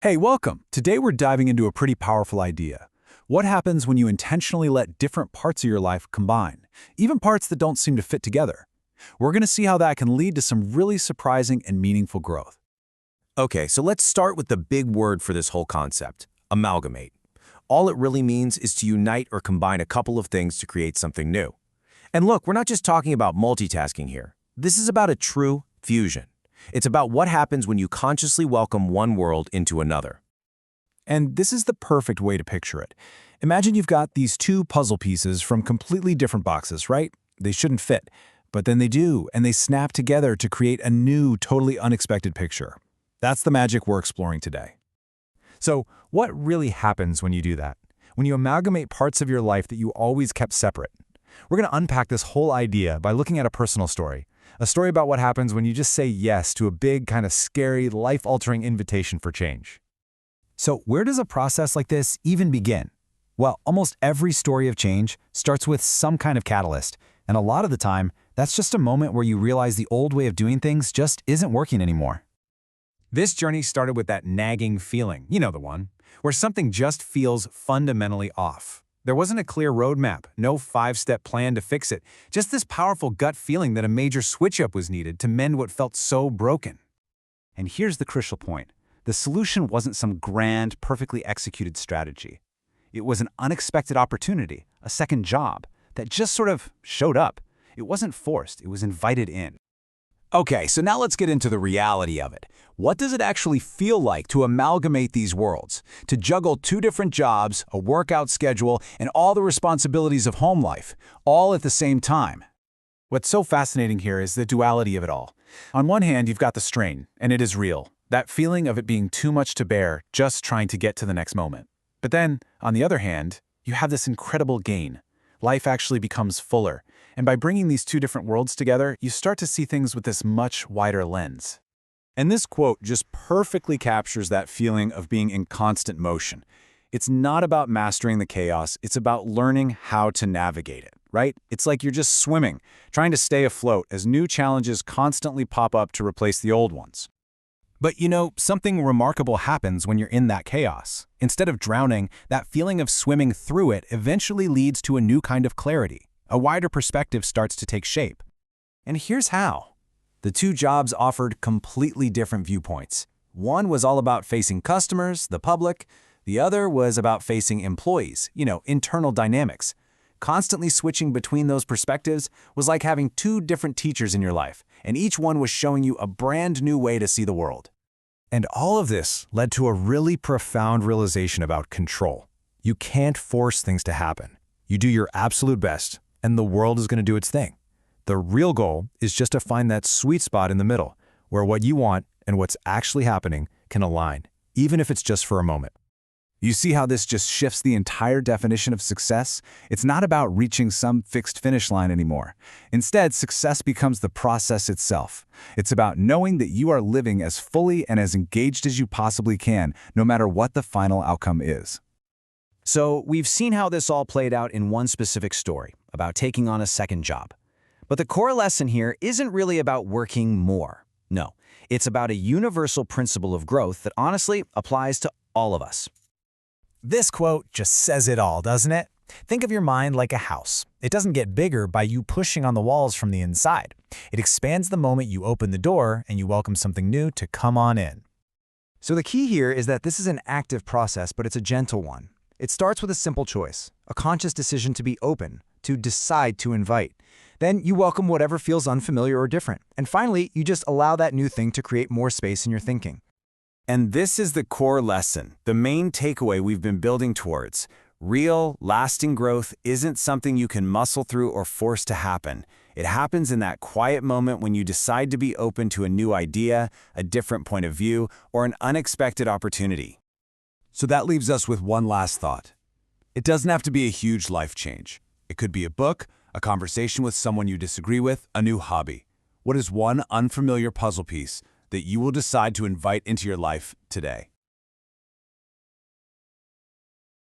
Hey, welcome! Today we're diving into a pretty powerful idea. What happens when you intentionally let different parts of your life combine, even parts that don't seem to fit together? We're going to see how that can lead to some really surprising and meaningful growth. Okay, so let's start with the big word for this whole concept, amalgamate. All it really means is to unite or combine a couple of things to create something new. And look, we're not just talking about multitasking here. This is about a true fusion. It's about what happens when you consciously welcome one world into another. And this is the perfect way to picture it. Imagine you've got these two puzzle pieces from completely different boxes, right? They shouldn't fit, but then they do, and they snap together to create a new, totally unexpected picture. That's the magic we're exploring today. So, what really happens when you do that? When you amalgamate parts of your life that you always kept separate? We're going to unpack this whole idea by looking at a personal story. A story about what happens when you just say yes to a big, kind of scary, life-altering invitation for change. So where does a process like this even begin? Well, almost every story of change starts with some kind of catalyst, and a lot of the time, that's just a moment where you realize the old way of doing things just isn't working anymore. This journey started with that nagging feeling, you know the one, where something just feels fundamentally off. There wasn't a clear roadmap, no five-step plan to fix it, just this powerful gut feeling that a major switch-up was needed to mend what felt so broken. And here's the crucial point. The solution wasn't some grand, perfectly executed strategy. It was an unexpected opportunity, a second job, that just sort of showed up. It wasn't forced, it was invited in. Okay, so now let's get into the reality of it. What does it actually feel like to amalgamate these worlds? To juggle two different jobs, a workout schedule, and all the responsibilities of home life, all at the same time? What's so fascinating here is the duality of it all. On one hand, you've got the strain, and it is real. That feeling of it being too much to bear, just trying to get to the next moment. But then, on the other hand, you have this incredible gain. Life actually becomes fuller. And by bringing these two different worlds together, you start to see things with this much wider lens. And this quote just perfectly captures that feeling of being in constant motion. It's not about mastering the chaos, it's about learning how to navigate it, right? It's like you're just swimming, trying to stay afloat as new challenges constantly pop up to replace the old ones. But you know, something remarkable happens when you're in that chaos. Instead of drowning, that feeling of swimming through it eventually leads to a new kind of clarity. A wider perspective starts to take shape. And here's how. The two jobs offered completely different viewpoints. One was all about facing customers, the public. The other was about facing employees, internal dynamics. Constantly switching between those perspectives was like having two different teachers in your life, and each one was showing you a brand new way to see the world. And all of this led to a really profound realization about control. You can't force things to happen. You do your absolute best, and the world is going to do its thing. The real goal is just to find that sweet spot in the middle, where what you want and what's actually happening can align, even if it's just for a moment. You see how this just shifts the entire definition of success? It's not about reaching some fixed finish line anymore. Instead, success becomes the process itself. It's about knowing that you are living as fully and as engaged as you possibly can, no matter what the final outcome is. So, we've seen how this all played out in one specific story, about taking on a second job. But the core lesson here isn't really about working more. No, it's about a universal principle of growth that honestly applies to all of us. This quote just says it all, doesn't it? Think of your mind like a house. It doesn't get bigger by you pushing on the walls from the inside. It expands the moment you open the door and you welcome something new to come on in. So the key here is that this is an active process, but it's a gentle one. It starts with a simple choice, a conscious decision to be open, to decide to invite. Then you welcome whatever feels unfamiliar or different. And finally, you just allow that new thing to create more space in your thinking. And this is the core lesson, the main takeaway we've been building towards. Real, lasting growth isn't something you can muscle through or force to happen. It happens in that quiet moment when you decide to be open to a new idea, a different point of view, or an unexpected opportunity. So that leaves us with one last thought. It doesn't have to be a huge life change. It could be a book, a conversation with someone you disagree with, a new hobby. What is one unfamiliar puzzle piece that you will decide to invite into your life today?